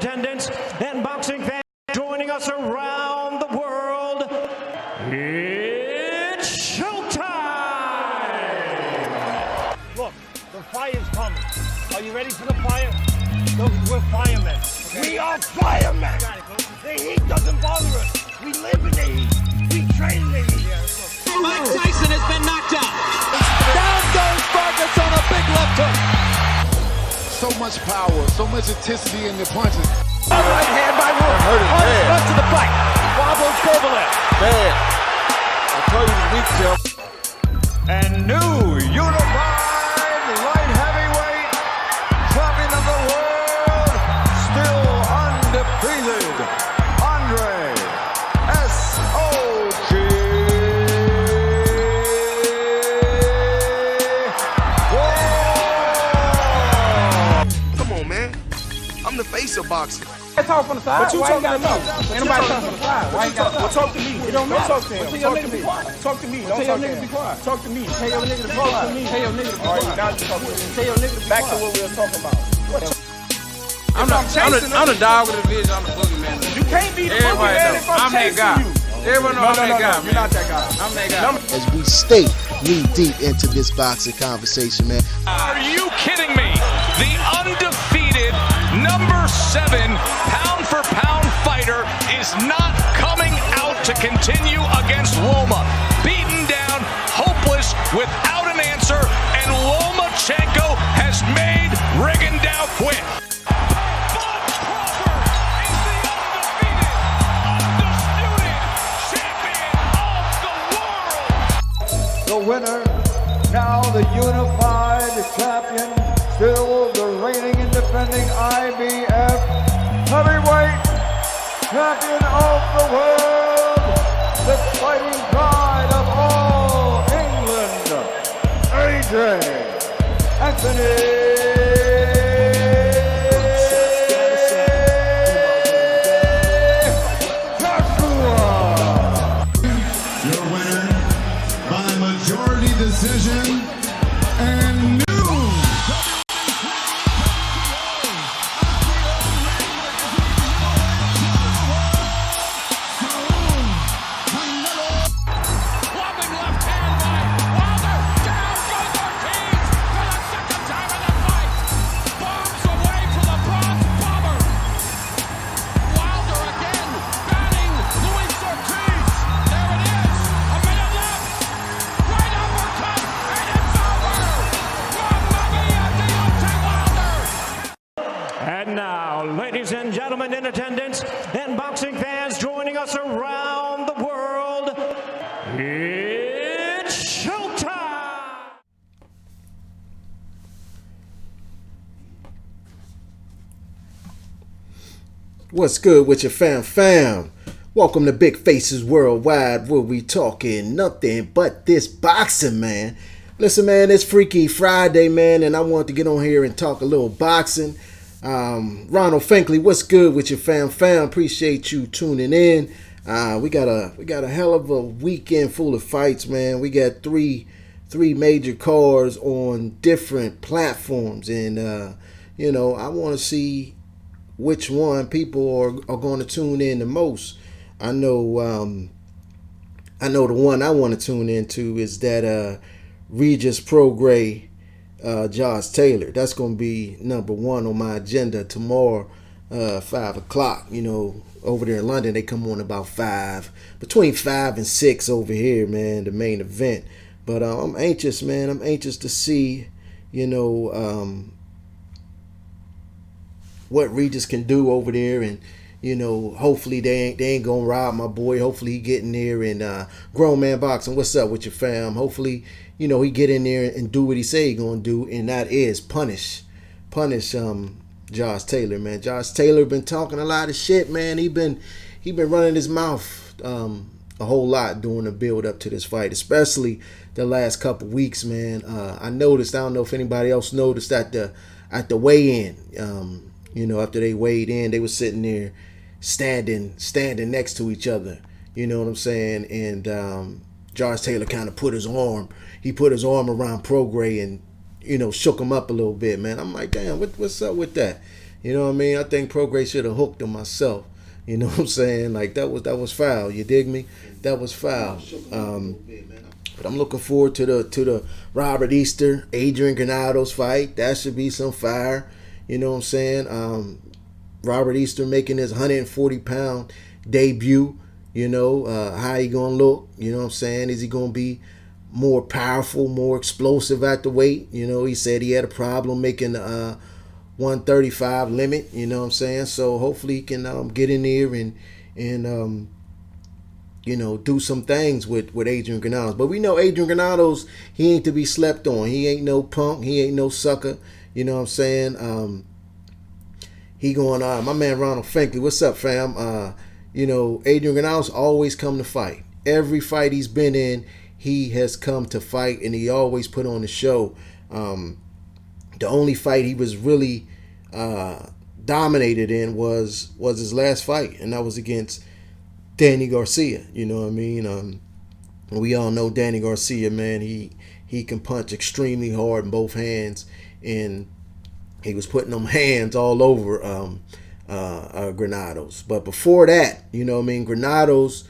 attendance and boxing fans joining us around the world. It's showtime! Look, the fire's coming. Are you ready for the fire? We're firemen. Okay? We are firemen! The heat doesn't bother us. We live in the heat. We train in the heat. Mike Tyson has been knocked out. Down goes Vargas on a big left hook. So much power, so much intensity in the punches. Right hand by Wood. Hurt it bad. Front to the fight. Wobbles Kovalev. Bad. I told you the weak, Jeff. And new unified light heavyweight champion of the world, still undefeated, Andre S.O.G. Come on, man. I'm the face of boxing. Talk from the side. But you Why talking gotta to me? talk? Ain't nobody talking from the side. Why you gotta Well, talk? talk to me. It don't matter. Talk to him. Tell your Talk to nigga me. be quiet. Talk to me. Tell Don't your talk to nigga him. be quiet. Talk to me. Tell your nigga to be Talk to quiet. me. Tell your nigga to be All right, quiet. now you talk to me. Tell your nigga to be Back to quiet. what we were talking about. I'm the dog with the division. I'm the boogeyman. You can't be the Everybody boogeyman know. if I'm I'm that chasing guy. you. Everyone know No, I'm no, that no, guy. no. You're not that guy. I'm that guy. As we stay knee deep into this boxing conversation, man. Are you kidding me? The undefeated number 7 pound-for-pound fighter is not coming out to continue against Loma. Beaten down, hopeless, without an answer, and Lomachenko has made Rigondeaux quit. Bud Crawford is the undefeated, undisputed champion of the world. The winner, now the unified champion, still the reigning and defending IBF heavyweight champion of the world, the fighting pride of all England, AJ Anthony Joshua. Your winner by majority decision and new. Clubbing left hand by Wilder. Down goes Ortiz for the second time in the fight. Bombs away from the Bronx Bomber. Wilder again batting Luis Ortiz. There it is. A minute left. Right uppercut. And it's over. Mamma mia, Deontay Wilder. And now, ladies and gentlemen in attendance and boxing fans joining us around the world, it's showtime! What's good with your fam? Welcome to Big Faces Worldwide, where we talking nothing but this boxing, man. Listen, man, it's Freaky Friday, man, and I want to get on here and talk a little boxing. Ronald Finkley, what's good with your fam? Appreciate you tuning in. We got a hell of a weekend full of fights, man. We got three major cards on different platforms, and I want to see which one people are going to tune in the most. I know the one I want to tune into is that Regis Prograis, Josh Taylor. That's going to be number one on my agenda tomorrow, 5 o'clock. Over there in London, they come on about 5, between 5 and 6 over here, man, the main event. But I'm anxious, man. I'm anxious to see, what Regis can do over there, and hopefully they ain't gonna rob my boy. Hopefully he get in there and Grown Man Boxing. What's up with your fam? Hopefully he get in there and do what he say he gonna do, and that is punish Josh Taylor, man. Josh Taylor been talking a lot of shit, man. He been running his mouth a whole lot during the build up to this fight, especially the last couple weeks, man. I noticed. I don't know if anybody else noticed at the weigh-in. After they weighed in, they were sitting there standing next to each other. You know what I'm saying? And Josh Taylor kind of put his arm around Prograis and shook him up a little bit, man. I'm like, damn, what's up with that? You know what I mean? I think Prograis should have hooked him myself. You know what I'm saying? Like that was foul. You dig me? That was foul. But I'm looking forward to the Robert Easter, Adrian Granados fight. That should be some fire. You know what I'm saying? Robert Easter making his 140-pound debut. You know, how he gonna look? You know what I'm saying? Is he gonna be more powerful, more explosive at the weight? You know, he said he had a problem making the 135 limit. You know what I'm saying? So hopefully he can get in there and you know, do some things with Adrian Granados. But we know Adrian Granados, he ain't to be slept on. He ain't no punk. He ain't no sucker. You know what I'm saying? He going, my man Ronald Finkley, what's up, fam? You know, Adrian Granados always come to fight. Every fight he's been in, he has come to fight, and he always put on the show. The only fight he was really dominated in was his last fight, and that was against Danny Garcia. You know what I mean? We all know Danny Garcia, man. He can punch extremely hard in both hands, and he was putting them hands all over Granados. But before that, you know what I mean, Granados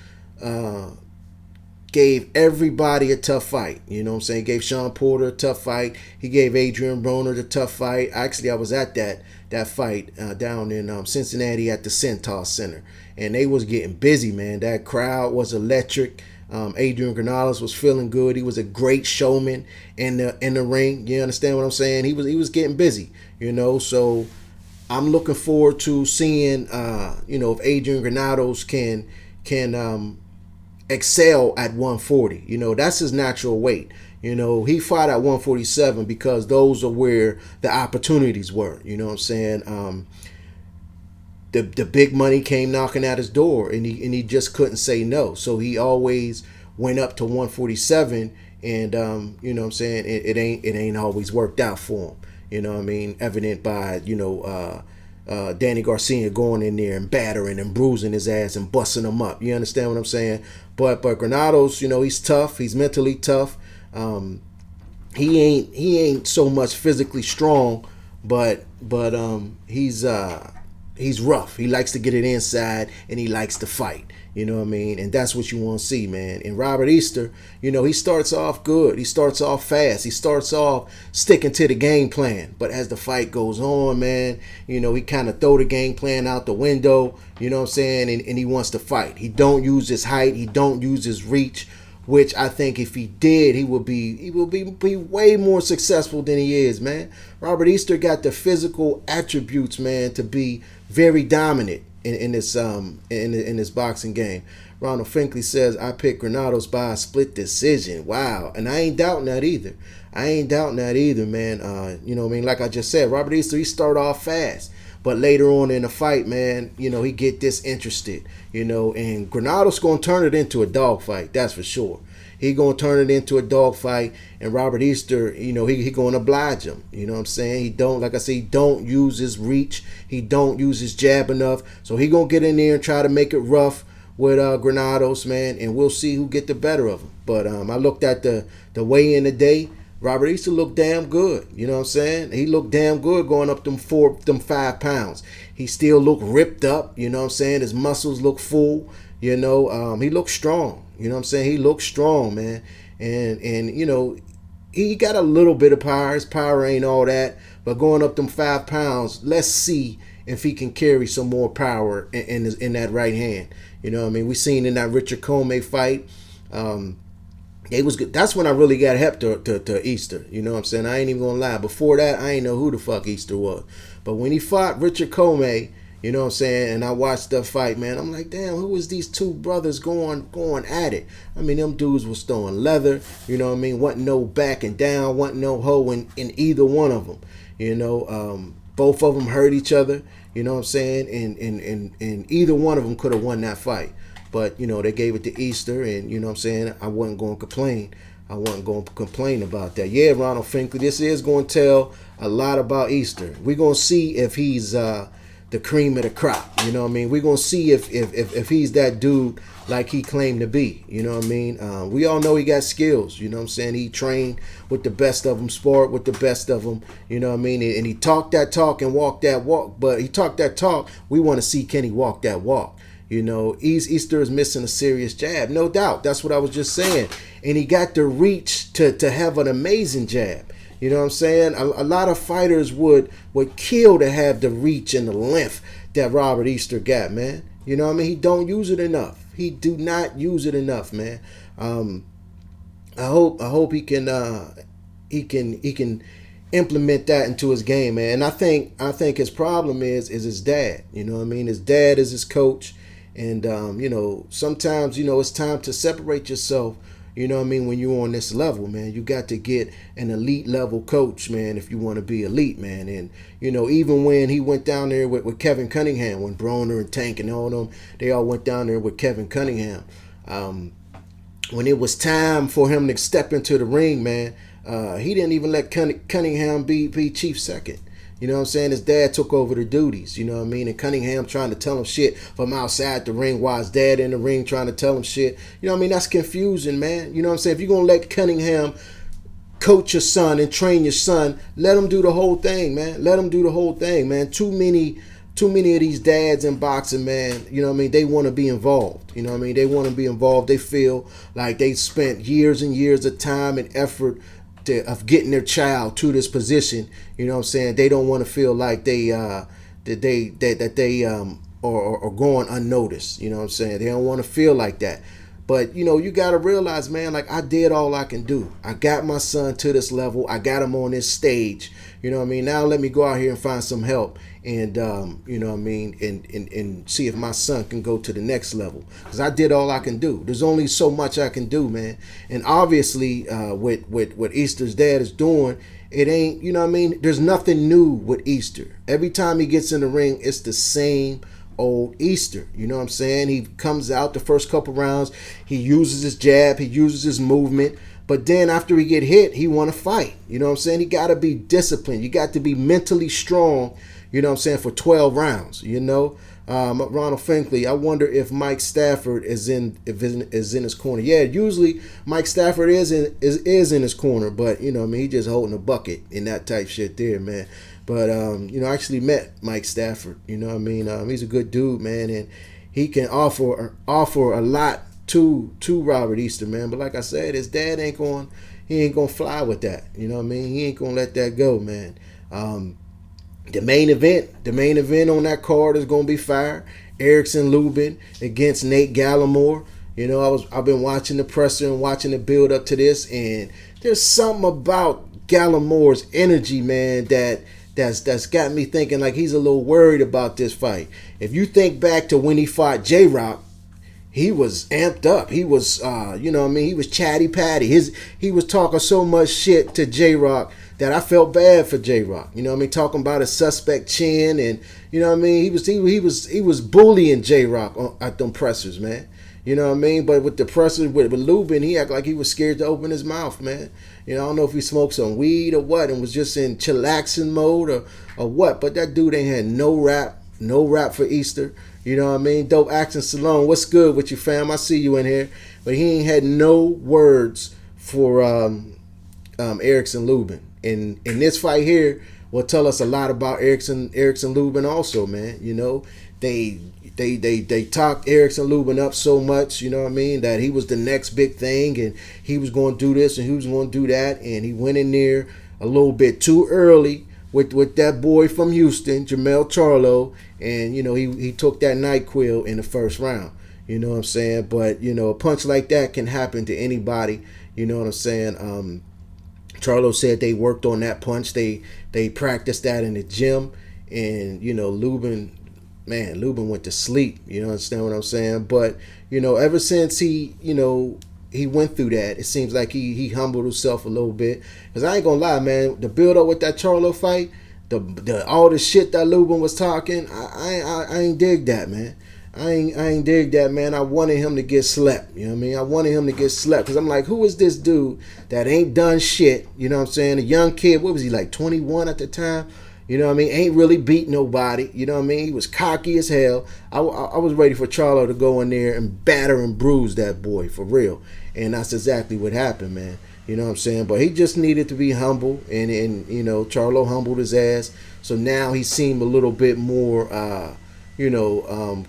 gave everybody a tough fight. You know what I'm saying? Gave Sean Porter a tough fight. He gave Adrian Broner a tough fight. Actually, I was at that fight down in Cincinnati at the Centaur Center, and they was getting busy, man. That crowd was electric. Adrian Granados was feeling good. He was a great showman in the ring. You understand what I'm saying? He was getting busy, you know. So I'm looking forward to seeing you know, if Adrian Granados can excel at 140. You know, that's his natural weight. You know, he fought at 147 because those are where the opportunities were. You know what I'm saying? The big money came knocking at his door, and he just couldn't say no. So he always went up to 147, and you know what I'm saying, it ain't always worked out for him. You know what I mean? Evident by, you know, Danny Garcia going in there and battering and bruising his ass and busting him up. You understand what I'm saying? But Granados, you know, he's tough. He's mentally tough. He ain't so much physically strong, but he's rough. He likes to get it inside, and he likes to fight. You know what I mean? And that's what you want to see, man. And Robert Easter, you know, he starts off good. He starts off fast. He starts off sticking to the game plan. But as the fight goes on, man, you know, he kind of throw the game plan out the window, you know what I'm saying? And he wants to fight. He don't use his height. He don't use his reach, which I think if he did, he would be way more successful than he is, man. Robert Easter got the physical attributes, man, to be very dominant in this boxing game. Ronald Finkley says, I picked Granados by a split decision. Wow. And I ain't doubting that either. Man. You know what I mean? Like I just said, Robert Easter, he started off fast. But later on in the fight, man, you know, he get disinterested, you know, and Granados going to turn it into a dogfight. That's for sure. He going to turn it into a dogfight, and Robert Easter, you know, he going to oblige him. You know what I'm saying? He don't, like I say, he don't use his reach. He don't use his jab enough. So he going to get in there and try to make it rough with Granados, man, and we'll see who get the better of him. But I looked at the weigh-in today. Robert Easter looked damn good. You know what I'm saying? He looked damn good going up them 5 pounds. He still looked ripped up. You know what I'm saying? His muscles look full. You know, he looked strong. You know what I'm saying? He looked strong, man. And you know, he got a little bit of power. His power ain't all that. But going up them 5 pounds, let's see if he can carry some more power in that right hand. You know what I mean? We seen in that Richard Comey fight. It was good. That's when I really got hep to Easter. You know what I'm saying? I ain't even gonna lie. Before that, I ain't know who the fuck Easter was. But when he fought Richard Comey, you know what I'm saying, and I watched the fight, man, I'm like, damn, who was these two brothers going at it? I mean, them dudes was throwing leather. You know what I mean? Wasn't no backing down. Wasn't no hoe in either one of them. You know, both of them hurt each other. You know what I'm saying? And either one of them could have won that fight. But, you know, they gave it to Easter, and, you know what I'm saying, I wasn't going to complain. I wasn't going to complain about that. Yeah, Ronald Finkley, this is going to tell a lot about Easter. We're going to see if he's the cream of the crop. You know what I mean? We're gonna see if he's that dude like he claimed to be. You know what I mean? We all know he got skills. You know what I'm saying? He trained with the best of them, sport with the best of them. You know what I mean? And he talked that talk and walked that walk. But he talked that talk. We want to see can he walk that walk. You know, Easter is missing a serious jab, no doubt. That's what I was just saying. And he got the reach to have an amazing jab. You know what I'm saying? A lot of fighters would kill to have the reach and the length that Robert Easter got, man. You know what I mean? He don't use it enough. He do not use it enough, man. I hope he can implement that into his game, man. And I think his problem is his dad. You know what I mean? His dad is his coach. And, you know, sometimes, you know, it's time to separate yourself, you know what I mean, when you're on this level, man. You got to get an elite level coach, man, if you want to be elite, man. And, you know, even when he went down there with Kevin Cunningham, when Broner and Tank and all them, they all went down there with Kevin Cunningham. When it was time for him to step into the ring, man, he didn't even let Cunningham be chief second. You know what I'm saying? His dad took over the duties, you know what I mean? And Cunningham trying to tell him shit from outside the ring while his dad in the ring trying to tell him shit. You know what I mean? That's confusing, man. You know what I'm saying? If you're going to let Cunningham coach your son and train your son, let him do the whole thing, man. Let him do the whole thing, man. Too many of these dads in boxing, man, you know what I mean? They want to be involved. You know what I mean? They want to be involved. They feel like they spent years and years of time and effort of getting their child to this position. You know what I'm saying? They don't want to feel like they are going unnoticed. You know what I'm saying? They don't want to feel like that. But, you know, you got to realize, man, like, I did all I can do. I got my son to this level. I got him on this stage. You know what I mean? Now let me go out here and find some help and, you know what I mean, and see if my son can go to the next level. Because I did all I can do. There's only so much I can do, man. And obviously, with what Easter's dad is doing, it ain't, you know what I mean? There's nothing new with Easter. Every time he gets in the ring, it's the same old Easter. You know what I'm saying? He comes out the first couple rounds. He uses his jab. He uses his movement. But then after he get hit, he want to fight. You know what I'm saying? He got to be disciplined. You got to be mentally strong, you know what I'm saying, for 12 rounds, you know? Ronald Finkley, I wonder if Mike Stafford is in his corner. Yeah, usually Mike Stafford is in his corner, but, you know what I mean, he just holding a bucket in that type shit there, man. But, you know, I actually met Mike Stafford, you know what I mean? He's a good dude, man, and he can offer a lot to Robert Easter, man. But like I said, his dad ain't going to fly with that, you know what I mean? He ain't going to let that go, man. The main event on that card is going to be fire. Erickson Lubin against Nate Gallimore. You know, I've been watching the presser and watching the build up to this, and there's something about Gallimore's energy, man, that's got me thinking like he's a little worried about this fight. If you think back to when he fought J-Rock, he was amped up. He was, you know what I mean? He was chatty patty. He was talking so much shit to J-Rock that I felt bad for J-Rock. You know what I mean? Talking about a suspect chin, and you know what I mean? He was bullying J-Rock at them pressers, man. You know what I mean? But with the pressers with Lubin, he acted like he was scared to open his mouth, man. You know, I don't know if he smoked some weed or what and was just in chillaxing mode or what, but that dude ain't had no rap for Easter. You know what I mean? Dope Action Salon, what's good with you, fam? I see you in here. But he ain't had no words for Erickson Lubin. And this fight here will tell us a lot about Erickson Lubin also, man. You know, they talked Erickson Lubin up so much, you know what I mean, that he was the next big thing and he was going to do this and he was going to do that. And he went in there a little bit too early with that boy from Houston, Jermell Charlo, and, you know, he took that NyQuil in the first round. You know what I'm saying? But, you know, a punch like that can happen to anybody. You know what I'm saying? Charlo said they worked on that punch. They practiced that in the gym. And, you know, Lubin went to sleep. You understand what I'm saying? But, you know, ever since he went through that, it seems like he humbled himself a little bit. Because I ain't going to lie, man, the build up with that Charlo fight, all the shit that Lubin was talking, I ain't dig that, man. I ain't dig that, man. I wanted him to get slept. You know what I mean? I wanted him to get slept. Because I'm like, who is this dude that ain't done shit? You know what I'm saying? A young kid, what was he, like 21 at the time? You know what I mean? Ain't really beat nobody. You know what I mean? He was cocky as hell. I was ready for Charlo to go in there and batter and bruise that boy for real. And that's exactly what happened, man. You know what I'm saying? But he just needed to be humble. And you know, Charlo humbled his ass. So now he seemed a little bit more,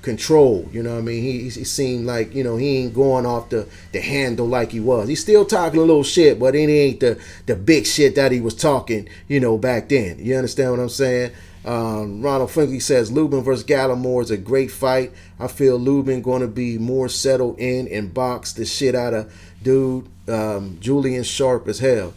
control. You know what I mean? He seemed like, you know, he ain't going off the handle like he was. He's still talking a little shit, but it ain't the big shit that he was talking, you know, back then. You understand what I'm saying? Ronald Finkley says Lubin versus Gallimore is a great fight. I feel Lubin going to be more settled in and box the shit out of dude. Julian sharp as hell.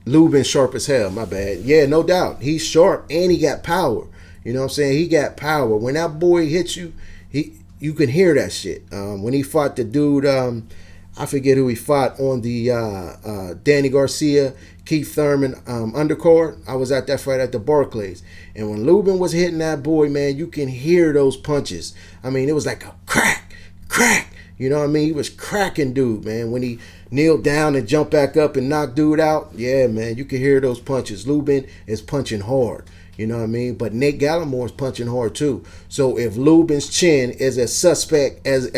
Lubin sharp as hell, my bad. Yeah, no doubt. He's sharp and he got power. You know what I'm saying? He got power. When that boy hits you, you can hear that shit. When he fought the dude, I forget who he fought on the Danny Garcia, Keith Thurman undercard. I was at that fight at the Barclays. And when Lubin was hitting that boy, man, you can hear those punches. I mean, it was like a crack, crack. You know what I mean? He was cracking dude, man. When he kneeled down and jumped back up and knocked dude out, yeah, man, you can hear those punches. Lubin is punching hard. You know what I mean? But Nate Gallimore is punching hard too. So if Lubin's chin is as suspect as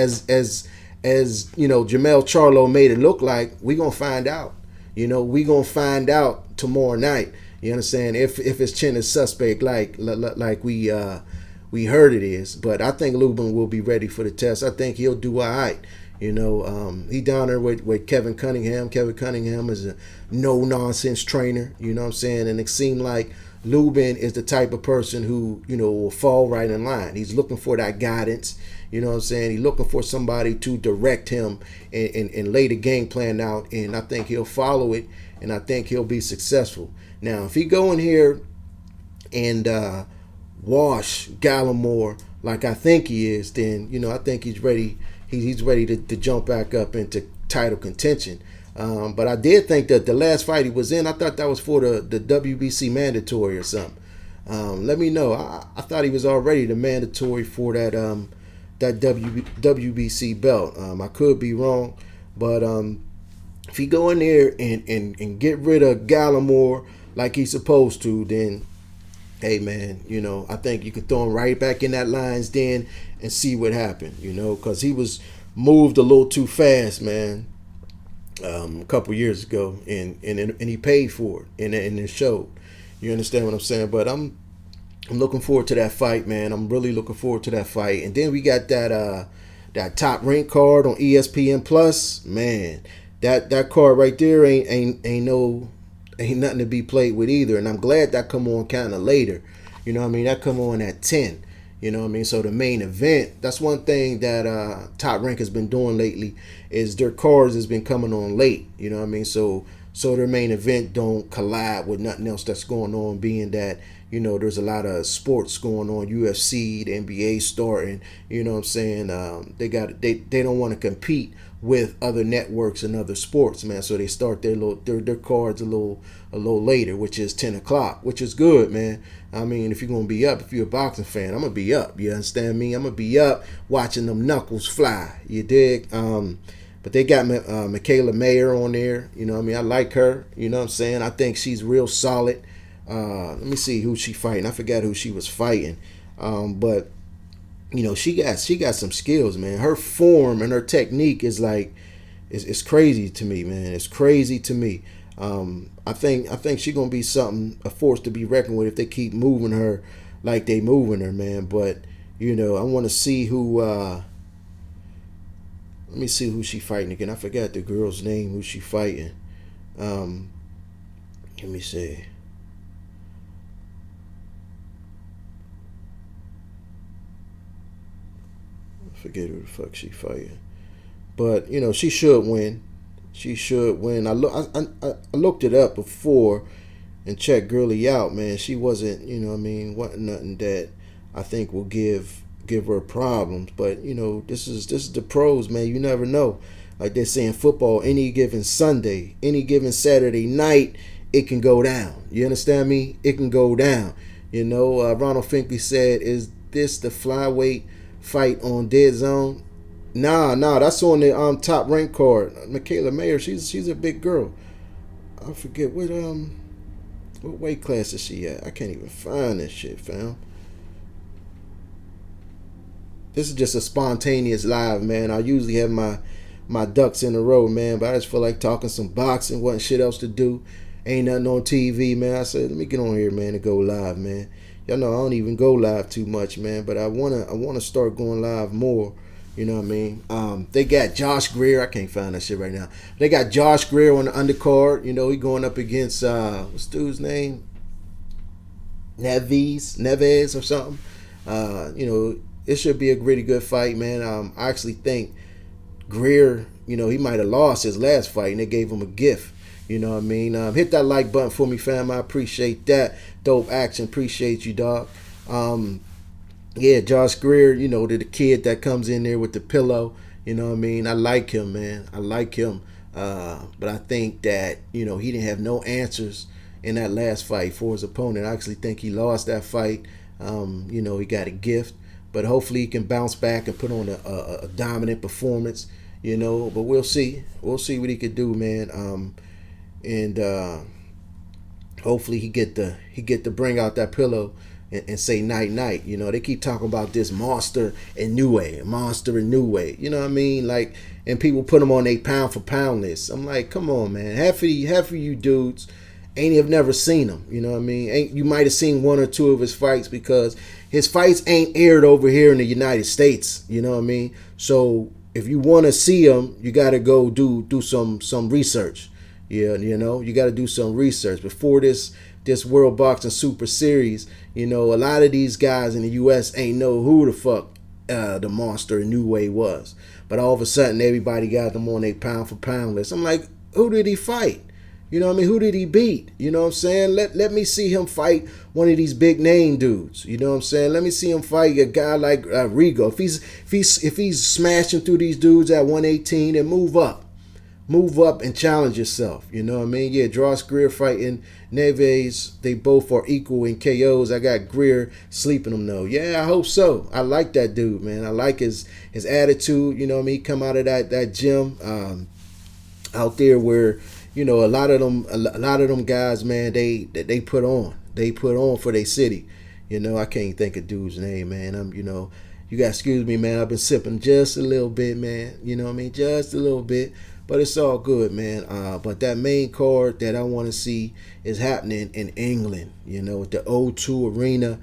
you know Jermell Charlo made it look like, we gonna find out. You know, we gonna find out tomorrow night. You understand? If his chin is suspect like we heard it is. But I think Lubin will be ready for the test. I think he'll do all right. You know, he down there with Kevin Cunningham. Kevin Cunningham is a no-nonsense trainer. You know what I'm saying? And it seemed like Lubin is the type of person who, you know, will fall right in line. He's looking for that guidance. You know what I'm saying? He's looking for somebody to direct him and lay the game plan out. And I think he'll follow it. And I think he'll be successful. Now, if he go in here and wash Gallimore like I think he is, then, you know, I think he's ready. He's ready to jump back up into title contention. But I did think that the last fight he was in, I thought that was for the WBC mandatory or something. Let me know. I thought he was already the mandatory for that WBC belt. I could be wrong, but if he go in there and get rid of Gallimore like he's supposed to, then hey man, you know, I think you could throw him right back in that lion's den and see what happened. You know, because he was moved a little too fast, man. A couple years ago, and he paid for it, and it showed. You understand what I'm saying? But I'm looking forward to that fight, man. I'm really looking forward to that fight. And then we got that Top Rank card on ESPN Plus, man. That card right there ain't nothing to be played with either. And I'm glad that come on kind of later. You know what I mean? That come on at 10. You know what I mean? So the main event, that's one thing that Top Rank has been doing lately, is their cards has been coming on late. You know what I mean? So their main event don't collide with nothing else that's going on, being that, you know, there's a lot of sports going on, UFC, the NBA starting, you know what I'm saying? They don't want to compete with other networks and other sports, man. So they start their cards a little later, which is 10 o'clock, which is good, man. I mean, if you're going to be up, if you're a boxing fan, I'm going to be up. You understand me? I'm going to be up watching them knuckles fly. You dig? But they got Michaela Mayer on there. You know what I mean? I like her. You know what I'm saying? I think she's real solid. Let me see who she fighting. I forgot who she was fighting. But, you know, she got some skills, man. Her form and her technique is like, it's crazy to me, man. It's crazy to me. I think she's gonna be a force to be reckoned with if they keep moving her like they moving her, man. But you know, I want to see who. Let me see who she fighting again. I forgot the girl's name. Who she fighting? Let me see. I forget who the fuck she fighting. But you know, she should win. She should win. I looked it up before and checked Gurley out, man. She wasn't, you know what I mean, wasn't nothing that I think will give her problems. But, you know, this is the pros, man. You never know. Like they say in football, any given Sunday, any given Saturday night, it can go down. You understand me? It can go down. You know, Ronald Finkley said, is this the flyweight fight on Dead Zone? Nah, that's on the Top Rank card. Michaela Mayer, she's a big girl. I forget what What weight class is she at? I can't even find this shit, fam. This is just a spontaneous live, man. I usually have my ducks in a row, man, but I just feel like talking some boxing, wasn't shit else to do. Ain't nothing on TV, man. I said, let me get on here, man, and go live, man. Y'all know I don't even go live too much, man, but I wanna start going live more. You know what I mean? They got Josh Greer. I can't find that shit right now. They got Josh Greer on the undercard. You know, he going up against what's dude's name? Neves or something. You know, it should be a really good fight, man. I actually think Greer, you know, he might have lost his last fight and they gave him a gift. You know what I mean? Hit that like button for me, fam. I appreciate that. Dope action. Appreciate you, dog. Yeah, Josh Greer, you know, the kid that comes in there with the pillow. You know what I mean? I like him, man. I like him. But I think that, you know, he didn't have no answers in that last fight for his opponent. I actually think he lost that fight. You know, he got a gift. But hopefully he can bounce back and put on a dominant performance, you know. But we'll see. We'll see what he could do, man. And hopefully he get to bring out that pillow and say night. You know, they keep talking about this monster and new way. You know what I mean? Like, and people put him on a pound for pound list. I'm like, come on, man. Half of you dudes have never seen him. You know what I mean? You might have seen one or two of his fights because his fights ain't aired over here in the United States. You know what I mean? So if you want to see him, you got to go do some research. Yeah, you know, you got to do some research before this World Boxing Super Series. You know, a lot of these guys in the U.S. ain't know who the fuck the monster New Way was. But all of a sudden, everybody got them on a pound for pound list. I'm like, who did he fight? You know what I mean? Who did he beat? You know what I'm saying? Let me see him fight one of these big name dudes. You know what I'm saying? Let me see him fight a guy like Rigo. If he's smashing through these dudes at 118, then move up and challenge yourself. You know what I mean? Yeah, Josh Greer fighting Neves. They both are equal in KOs. I got Greer sleeping them though. Yeah, I hope so. I like that dude, man. I like his attitude. You know what I mean? He come out of that gym out there where, you know, a lot of them guys, man, they put on for their city. You know, I can't think of dude's name, man. You know, you got to excuse me, man. I've been sipping just a little bit, man. You know what I mean? Just a little bit. But it's all good, man. But that main card that I want to see is happening in England, you know, at the O2 Arena.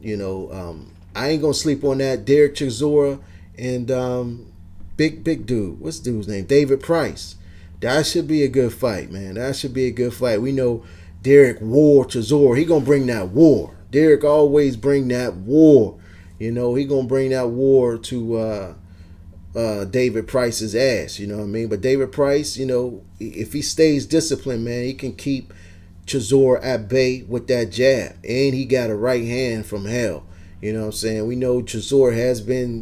You know, I ain't going to sleep on that. Derek Chisora and big dude. What's the dude's name? David Price. That should be a good fight, man. That should be a good fight. We know Derek War Chisora. He going to bring that war. Derek always bring that war. You know, he going to bring that war to David Price's ass, you know what I mean? But David Price, you know, if he stays disciplined, man, he can keep Chisora at bay with that jab. And he got a right hand from hell. You know what I'm saying? We know Chisora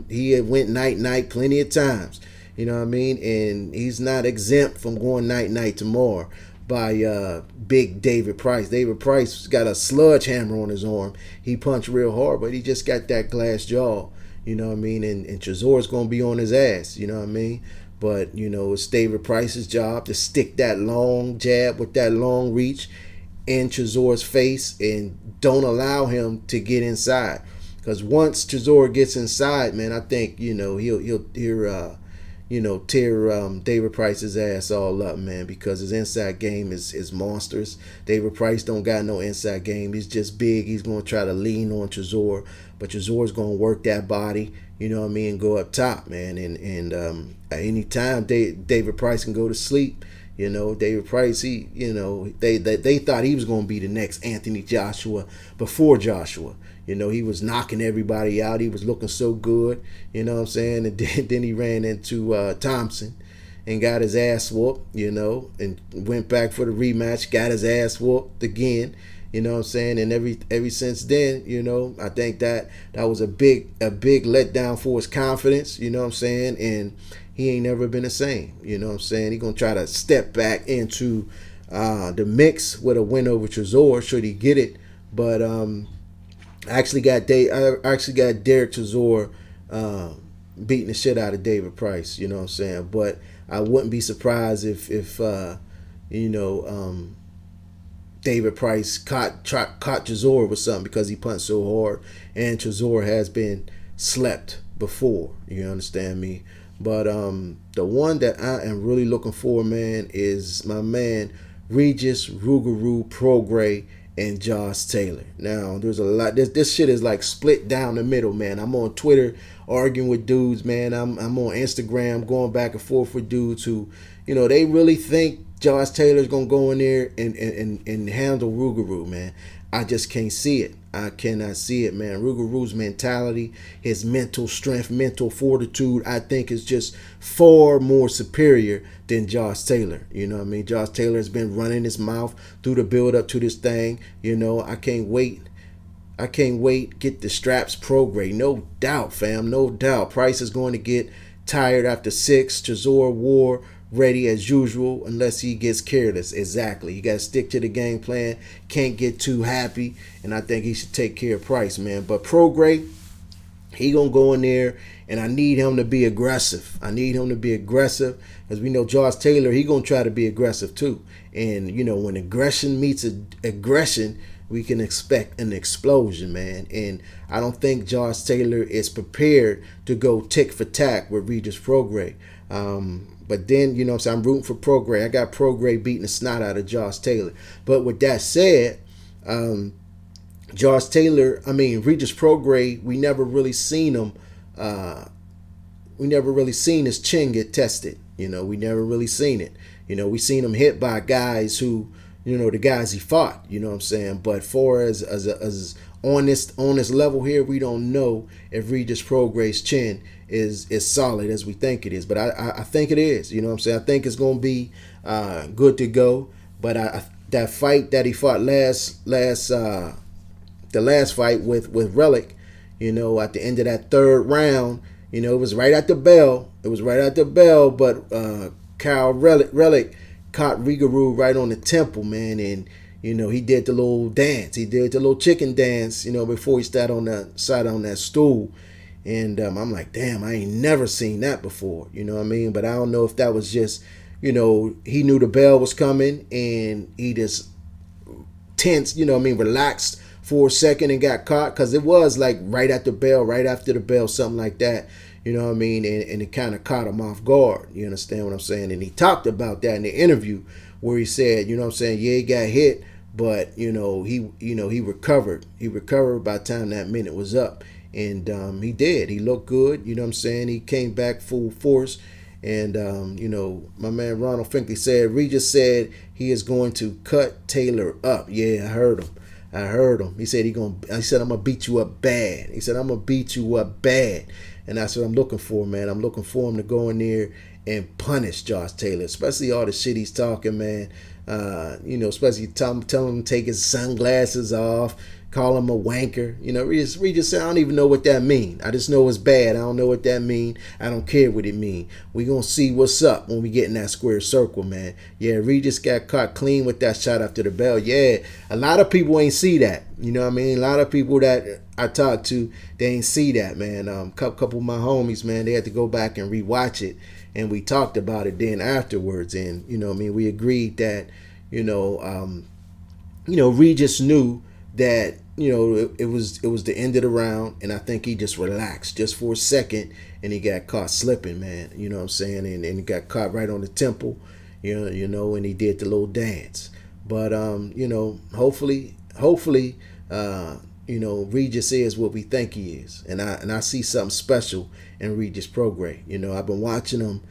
he had went night plenty of times. You know what I mean? And he's not exempt from going night tomorrow by big David Price. David Price got a sludge hammer on his arm. He punched real hard, but he just got that glass jaw. You know what I mean? And Chisora's going to be on his ass. You know what I mean? But, you know, it's David Price's job to stick that long jab with that long reach in Chisora's face and don't allow him to get inside. Because once Chisora gets inside, man, I think, you know, he'll tear David Price's ass all up, man, because his inside game is monstrous. David Price don't got no inside game. He's just big. He's going to try to lean on Chisora, but Chisora's going to work that body, you know what I mean, and go up top, man. And at any time, David Price can go to sleep. You know, David Price, they thought he was going to be the next Anthony Joshua before Joshua. You know, he was knocking everybody out. He was looking so good, you know what I'm saying? And then he ran into Thompson and got his ass whooped, you know, and went back for the rematch, got his ass whooped again, you know what I'm saying? And every since then, you know, I think that was a big letdown for his confidence, you know what I'm saying? And he ain't never been the same, you know what I'm saying? He's going to try to step back into the mix with a win over Chisora, should he get it. But I actually got Derek Chisora beating the shit out of David Price, you know what I'm saying? But I wouldn't be surprised if David Price caught Chisora with something because he punched so hard, and Chisora has been slept before. You understand me? But the one that I am really looking for, man, is my man Regis Rougarou Prograis and Josh Taylor. Now, there's a lot. This shit is like split down the middle, man. I'm on Twitter arguing with dudes, man. I'm on Instagram going back and forth with dudes who, you know, they really think Josh Taylor's gonna go in there and handle Rougarou, man. I just can't see it. I cannot see it, man. Rougarou's mentality, his mental strength, mental fortitude, I think is just far more superior than Josh Taylor. You know what I mean? Josh Taylor has been running his mouth through the build up to this thing. You know, I can't wait. Get the straps Prograis. No doubt, fam. No doubt. Price is going to get tired after 6. Chisora War ready as usual unless he gets careless. Exactly. You got to stick to the game plan. Can't get too happy. And I think he should take care of Price, man. But Prograis, he going to go in there, and I need him to be aggressive. Because we know Josh Taylor, he going to try to be aggressive too. And, you know, when aggression meets aggression, we can expect an explosion, man. And I don't think Josh Taylor is prepared to go tick for tack with Regis Prograis. But then, you know what I'm saying, I'm rooting for Prograis. I got Prograis beating the snot out of Josh Taylor. But with that said, Regis Prograis, we never really seen him. We never really seen his chin get tested. You know, we never really seen it. You know, we seen him hit by guys who, you know, the guys he fought. You know what I'm saying? But far as on this level here, we don't know if Regis Prograis' chin is solid as we think it is. But I think it is. You know what I'm saying? I think it's going to be good to go. But that fight that he fought the last fight with Relic, you know, at the end of that third round, you know, it was right at the bell. But Kyle Relic caught Rougarou right on the temple, man, and you know, he did the little dance. He did the little chicken dance, you know, before he sat on that stool. And I'm like, damn, I ain't never seen that before. You know what I mean? But I don't know if that was just, you know, he knew the bell was coming and he just tense, you know what I mean, relaxed for a second and got caught. Because it was like right after the bell, something like that. You know what I mean? And it kind of caught him off guard. You understand what I'm saying? And he talked about that in the interview where he said, you know what I'm saying, yeah, he got hit, but, you know, he recovered. He recovered by the time that minute was up. And he did. He looked good. You know what I'm saying? He came back full force. And, you know, my man Ronald Finkley said, Regis said he is going to cut Taylor up. Yeah, I heard him. He said, I'm going to beat you up bad. And that's what I'm looking for, man. I'm looking for him to go in there and punish Josh Taylor, especially all the shit he's talking, man. You know, especially telling him to take his sunglasses off, call him a wanker. You know, Regis said, I don't even know what that mean. I just know it's bad. I don't know what that mean. I don't care what it mean. We gonna see what's up when we get in that square circle, man. Yeah, Regis got caught clean with that shot after the bell. Yeah, a lot of people ain't see that. You know what I mean? A lot of people that I talked to, they ain't see that, man. Couple of my homies, man, they had to go back and rewatch it. And we talked about it then afterwards. And, you know what I mean, we agreed that, you know, Regis knew that, you know, it was the end of the round, and I think he just relaxed just for a second, and he got caught slipping, man. You know what I'm saying? And he got caught right on the temple, you know, and he did the little dance. But you know, hopefully, you know, Regis is what we think he is, and I see something special in Regis Prograis. You know, I've been watching him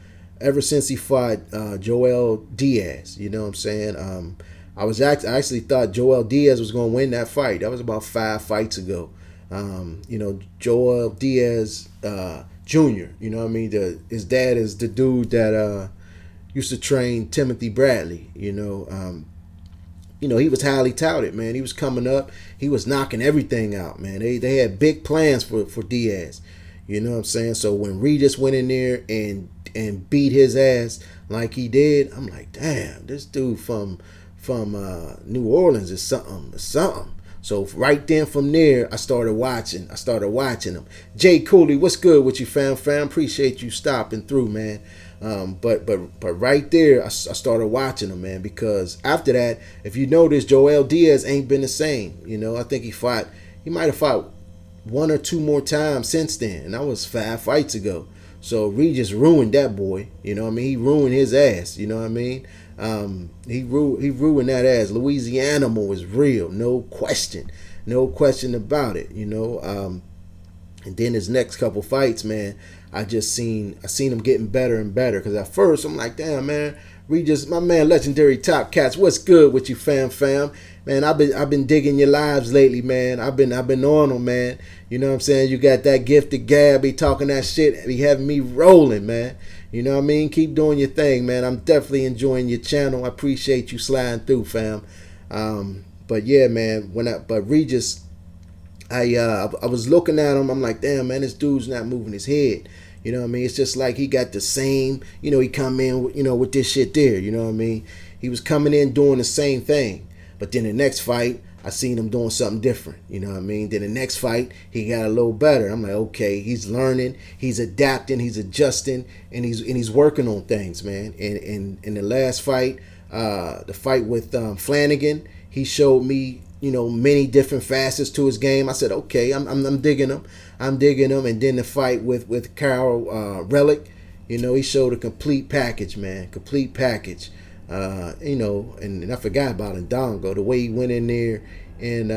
ever since he fought Joel Diaz. You know what I'm saying? I actually thought Joel Diaz was going to win that fight. That was about 5 fights ago. You know, Joel Diaz Jr., you know what I mean? His dad is the dude that used to train Timothy Bradley, you know. You know, he was highly touted, man. He was coming up. He was knocking everything out, man. They had big plans for Diaz. You know what I'm saying? So when Regis went in there and beat his ass like he did, I'm like, damn, this dude from New Orleans is something. So right then from there, I started watching him. Jay Cooley, what's good with you, fam? Appreciate you stopping through, man. But right there, I started watching him, man, because after that, if you notice, Joel Diaz ain't been the same. You know, I think he might have fought 1 or 2 more times since then, and that was 5 fights ago. So Regis ruined that boy. You know what I mean? He ruined his ass. You know what I mean? He ruined that ass. Louisiana was real, no question about it. You know. And then his next couple fights, man, I seen him getting better and better. Because at first I'm like, damn, man, Regis, my man, Legendary Top Cats, what's good with you, fam? Man, I've been digging your lives lately, man. I've been on them, man. You know what I'm saying? You got that gifted gab, be talking that shit, be having me rolling, man. You know what I mean? Keep doing your thing, man. I'm definitely enjoying your channel. I appreciate you sliding through, fam. But yeah, man, but Regis, I was looking at him. I'm like, damn, man, this dude's not moving his head. You know what I mean? It's just like he got the same, you know, he come in, you know, with this shit there. You know what I mean? He was coming in doing the same thing. But then the next fight, I seen him doing something different. You know what I mean? Then the next fight, he got a little better. I'm like, okay, he's learning, he's adapting, he's adjusting, and he's working on things, man. And in the last fight, the fight with Flanagan, he showed me, you know, many different facets to his game. I said, okay, I'm digging him. And then the fight with Carl Relic, you know, he showed a complete package, man. Complete package. You know, and I forgot about Ndongo, the way he went in there and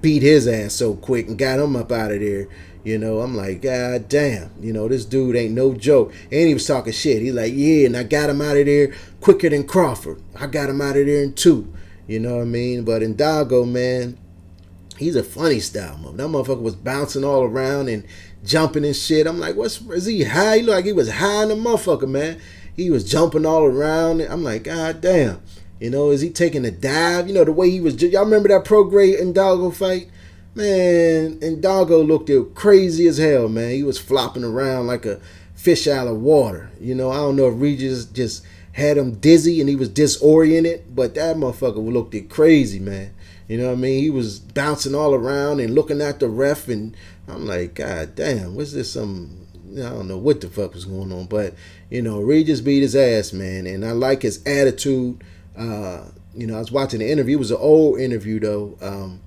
beat his ass so quick and got him up out of there. You know, I'm like, God damn, you know, this dude ain't no joke. And he was talking shit. He's like, yeah, and I got him out of there quicker than Crawford. I got him out of there in 2. You know what I mean? But Ndongo, man, he's a funny style, man. That motherfucker was bouncing all around and jumping and shit. I'm like, is he high? He looked like he was high in the motherfucker, man. He was jumping all around. I'm like, God damn. You know, is he taking a dive? You know, the way he was. Y'all remember that pro grade Ndongo fight? Man, Ndongo looked crazy as hell, man. He was flopping around like a fish out of water. You know, I don't know if Regis just had him dizzy and he was disoriented, but that motherfucker looked crazy, man. You know what I mean? He was bouncing all around and looking at the ref, and I'm like, God damn, what's this? I don't know what the fuck was going on, but you know, Regis beat his ass, man, and I like his attitude. You know, I was watching the interview. It was an old interview though.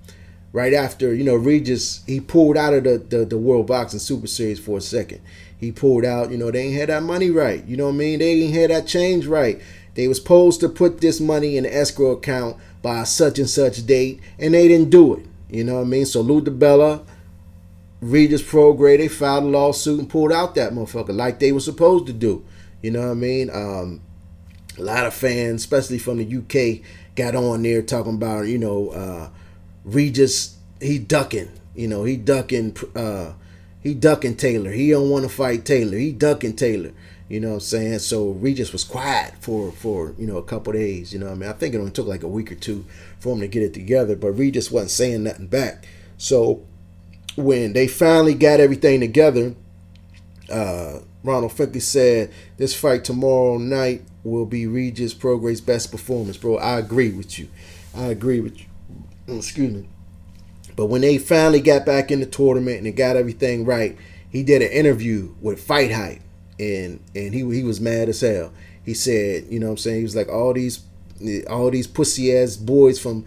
Right after, you know, Regis, he pulled out of the World Boxing Super Series for a second. He pulled out. You know, they ain't had that money right. You know what I mean? They ain't had that change right. They was supposed to put this money in the escrow account by such and such date, and they didn't do it. You know what I mean? So Lou DiBella, Regis Prograis, they filed a lawsuit and pulled out that motherfucker like they were supposed to do. You know what I mean? A lot of fans, especially from the UK, got on there talking about, you know, Regis, he ducking. You know, he ducking Taylor. He don't want to fight Taylor. He ducking Taylor. You know what I'm saying? So Regis was quiet for you know, a couple days. You know what I mean? I think it only took like a week or 2 for him to get it together, but Regis wasn't saying nothing back. So when they finally got everything together, Ronald Finkley said this fight tomorrow night will be Regis Prograis' best performance. Bro, I agree with you. Excuse me. But when they finally got back in the tournament and they got everything right, he did an interview with Fight Hype, and he was mad as hell. He said, you know what I'm saying, he was like, all these pussy ass boys from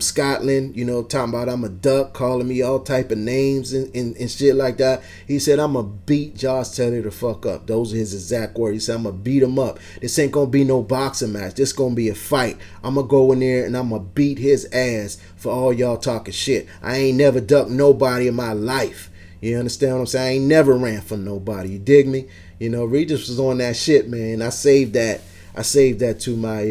Scotland, you know, talking about I'm a duck, calling me all type of names and shit like that. He said, I'm going to beat Josh Taylor the fuck up. Those are his exact words. He said, I'm going to beat him up. This ain't going to be no boxing match. This going to be a fight. I'm going to go in there and I'm going to beat his ass for all y'all talking shit. I ain't never ducked nobody in my life. You understand what I'm saying? I ain't never ran from nobody. You dig me? You know, Regis was on that shit, man. I saved that to my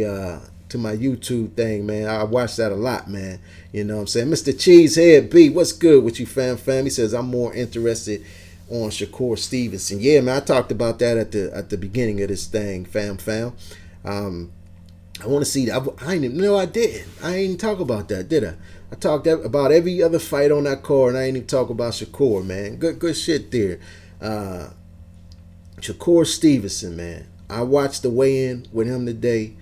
YouTube thing, man. I watch that a lot, man. You know what I'm saying? Mr. Cheesehead B, what's good with you, fam? He says, I'm more interested on Shakur Stevenson. Yeah, man, I talked about that at the beginning of this thing, fam. I want to see that. I didn't know I didn't. I ain't talk about that, did I? I talked about every other fight on that card, and I ain't even talk about Shakur, man. Good shit there. Shakur Stevenson, man. I watched the weigh-in with him today.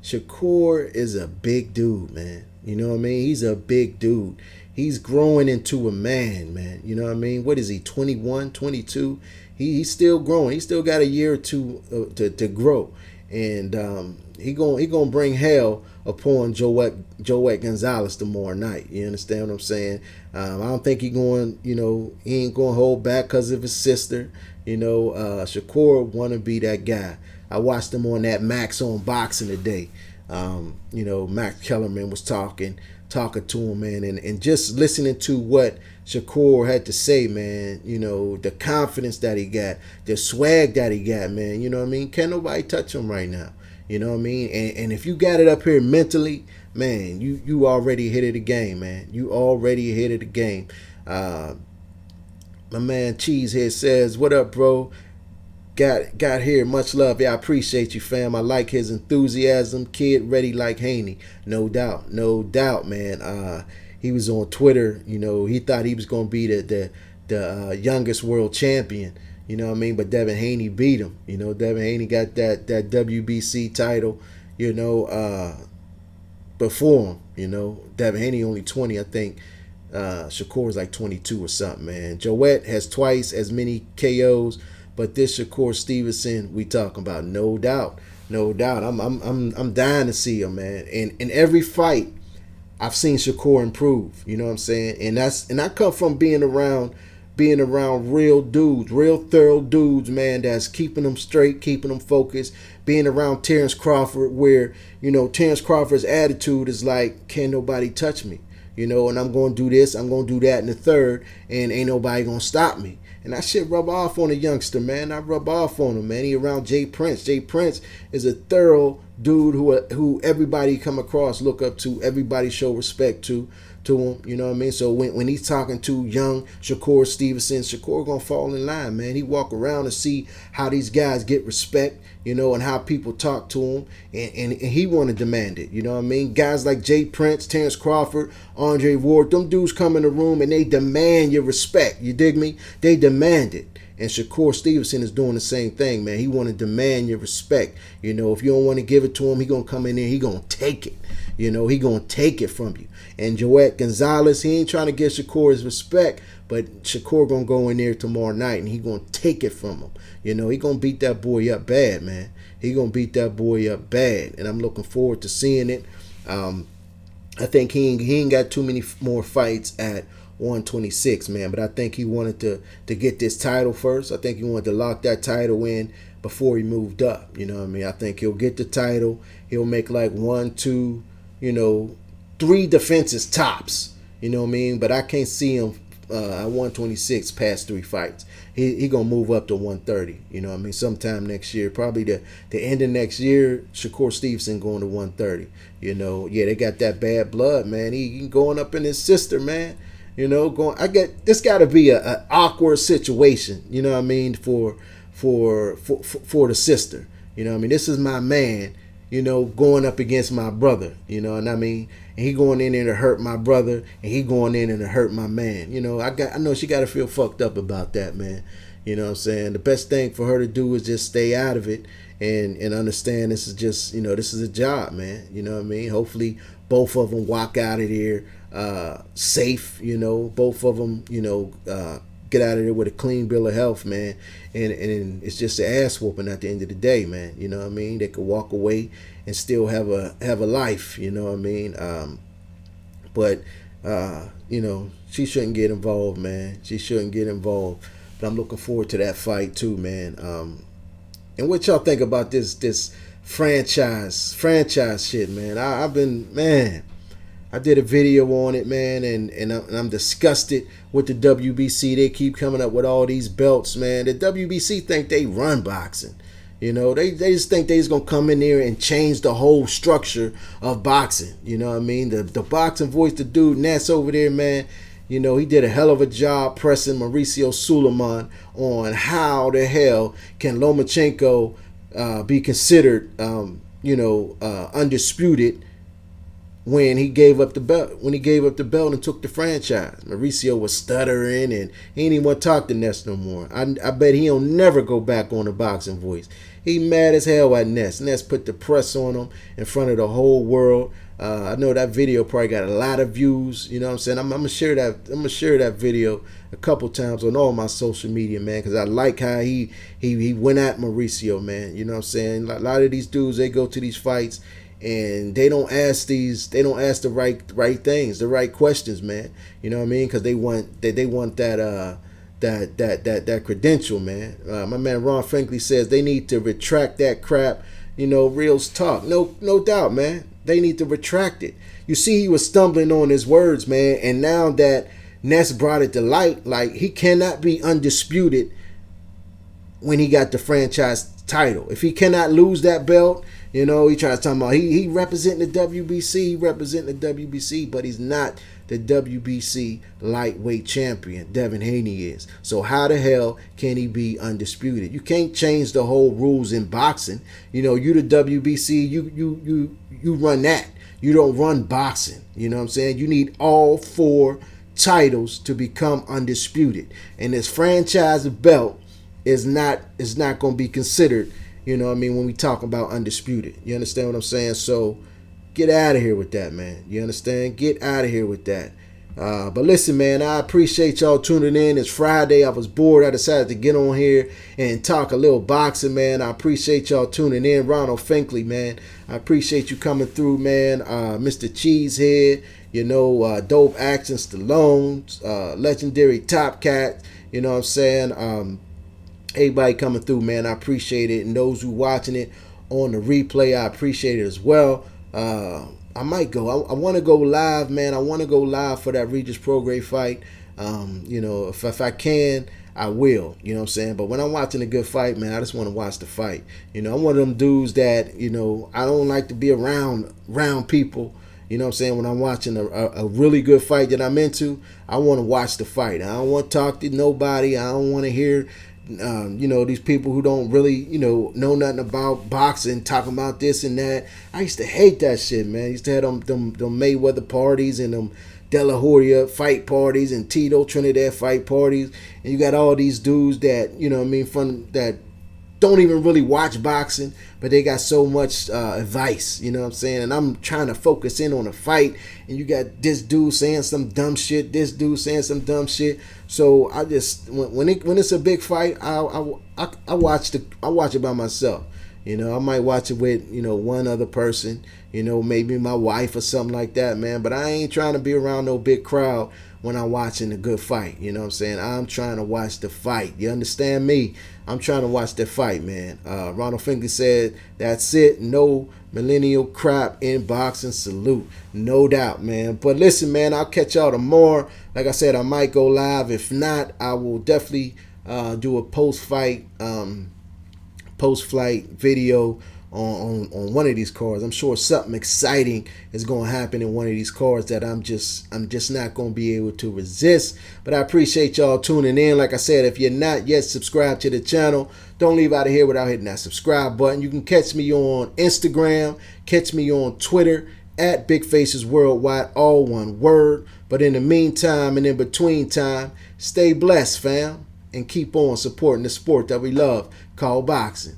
Shakur is a big dude, man. You know what I mean? He's a big dude. He's growing into a man. You know what I mean? What is he, 21, 22? He's still growing. He still got a year or two to grow. And he gonna bring hell upon Joet Gonzalez tomorrow night. You understand what I'm saying? I don't think he ain't going to hold back because of his sister. Shakur want to be that guy. I watched him on that Max on Boxing today. Max Kellerman was talking to him, man, and just listening to what Shakur had to say, man, the confidence that he got, the swag that he got, man, you know what I mean? Can't nobody touch him right now. You know what I mean? And if you got it up here mentally, man, you already ahead of the game, man. You already ahead of the game. My man Cheesehead says, what up, bro? Got here. Much love. Yeah, I appreciate you, fam. I like his enthusiasm. Kid ready like Haney. No doubt, man. He was on Twitter. He thought he was going to be the youngest world champion. You know what I mean? But Devin Haney beat him. Devin Haney got that WBC title, before him. Devin Haney only 20, I think. Shakur's like 22 or something, man. Joet has twice as many KOs, but this Shakur Stevenson we talking about, no doubt. I'm dying to see him, man. And in every fight, I've seen Shakur improve. You know what I'm saying? And I come from being around real dudes, real thorough dudes, man, that's keeping them straight, keeping them focused, being around Terrence Crawford where, Terrence Crawford's attitude is like, can't nobody touch me, and I'm going to do this, I'm going to do that in the third, and ain't nobody going to stop me. And that shit rub off on a youngster, man. I rub off on him, man. He around Jay Prince. Jay Prince is a thorough dude who everybody come across, look up to, everybody show respect to him, you know what I mean? So when he's talking to young Shakur Stevenson, Shakur gonna fall in line, man. He walk around and see how these guys get respect, and how people talk to him, and he want to demand it, you know what I mean? Guys like Jay Prince, Terrence Crawford, Andre Ward, them dudes come in the room and they demand your respect, you dig me? They demand it. And Shakur Stevenson is doing the same thing, man. He want to demand your respect. If you don't want to give it to him, he going to come in there, he going to take it. He going to take it from you. And Joet Gonzalez, he ain't trying to get Shakur his respect, but Shakur going to go in there tomorrow night and he going to take it from him. He going to beat that boy up bad, man. He going to beat that boy up bad. And I'm looking forward to seeing it. I think he ain't got too many more fights at 126, man, but I think he wanted to get this title first. I think he wanted to lock that title in before he moved up. You know what I mean? I think he'll get the title. He'll make like 1, 2, 3 defenses tops. You know what I mean? But I can't see him at 126 past 3 fights. He gonna move up to 130. You know what I mean? Sometime next year, probably the end of next year. Shakur Stevenson going to 130. Yeah, they got that bad blood, man. He going up in his sister, man. This got to be a awkward situation, you know what I mean, for the sister, you know what I mean. This is my man, going up against my brother, you know what I mean. And he going in there to hurt my brother, and he going in there to hurt my man. I know she got to feel fucked up about that, man. You know what I'm saying? The best thing for her to do is just stay out of it and understand this is just, this is a job, man. You know what I mean? Hopefully both of them walk out of there safe, both of them, get out of there with a clean bill of health, man. And it's just an ass whooping at the end of the day, man. You know what I mean? They could walk away and still have a life, you know what I mean? But she shouldn't get involved, man. She shouldn't get involved. But I'm looking forward to that fight too, man. And what y'all think about this franchise shit, man? I did a video on it, man, and I'm disgusted with the WBC. They keep coming up with all these belts, man. The WBC think they run boxing. They just think they just going to come in there and change the whole structure of boxing. You know what I mean? The boxing voice, the dude Ness over there, man, he did a hell of a job pressing Mauricio Suleiman on how the hell can Lomachenko be considered, undisputed when he gave up the belt, and took the franchise. Mauricio was stuttering and he ain't even want to talk to Ness no more. I bet he'll never go back on the Boxing Voice. He mad as hell at Ness. Ness put the press on him in front of the whole world. I know that video probably got a lot of views. You know what I'm saying? I'm gonna share that video a couple times on all my social media, man, because I like how he went at Mauricio, man. You know what I'm saying? A lot of these dudes, they go to these fights and they don't ask the right things, the right questions, man. You know what I mean? Because they want that credential, man. My man Ron Franklin says they need to retract that crap. You know, Real's talk. No doubt, man. They need to retract it. You see, he was stumbling on his words, man, and now that Ness brought it to light, like, he cannot be undisputed when he got the franchise title. If he cannot lose that belt, you know, he tries to talk about he representing the WBC, but he's not the WBC lightweight champion. Devin Haney is. So how the hell can he be undisputed? You can't change the whole rules in boxing. You know, you the WBC, you run that. You don't run boxing. You know what I'm saying? You need all 4 titles to become undisputed. And this franchise belt is not going to be considered, you know what I mean, when we talk about undisputed. You understand what I'm saying? So get out of here with that, man. You understand? Get out of here with that. But listen, man, I appreciate y'all tuning in. It's Friday. I was bored. I decided to get on here and talk a little boxing, man. I appreciate y'all tuning in. Ronald Finkley, man, I appreciate you coming through, man. Mr. Cheesehead, you know, Dope Action Stallone, Legendary Top Cat, you know what I'm saying? Everybody coming through, man, I appreciate it. And those who watching it on the replay, I appreciate it as well. I might go. I want to go live, man. I want to go live for that Regis Prograis fight. You know, if I can, I will. You know what I'm saying? But when I'm watching a good fight, man, I just want to watch the fight. You know, I'm one of them dudes that, you know, I don't like to be around people. You know what I'm saying? When I'm watching a really good fight that I'm into, I want to watch the fight. I don't want to talk to nobody. I don't want to hear, you know, these people who don't really, you know nothing about boxing talking about this and that. I used to hate that shit, man. I used to have them Mayweather parties and them De La Hoya fight parties and Tito Trinidad fight parties. And you got all these dudes that, you know what I mean, that don't even really watch boxing, but they got so much advice, you know what I'm saying? And I'm trying to focus in on a fight, and you got this dude saying some dumb shit, this dude saying some dumb shit. So I just, when it's a big fight, I watch it by myself. You know, I might watch it with, you know, one other person, you know, maybe my wife or something like that, man. But I ain't trying to be around no big crowd when I'm watching a good fight. You know what I'm saying? I'm trying to watch the fight. You understand me? I'm trying to watch the fight, man. Ronald Finkley said, that's it. No millennial crap in boxing. Salute. No doubt, man. But listen, man, I'll catch y'all tomorrow. Like I said, I might go live. If not, I will definitely do a post-fight video on one of these cards. I'm sure something exciting is going to happen in one of these cards that I'm just not going to be able to resist. But I appreciate y'all tuning in. Like I said, if you're not yet subscribed to the channel, don't leave out of here without hitting that subscribe button. You can catch me on Instagram, catch me on Twitter at Big Faces Worldwide, all one word. But in the meantime and in between time, stay blessed, fam, and keep on supporting the sport that we love called boxing.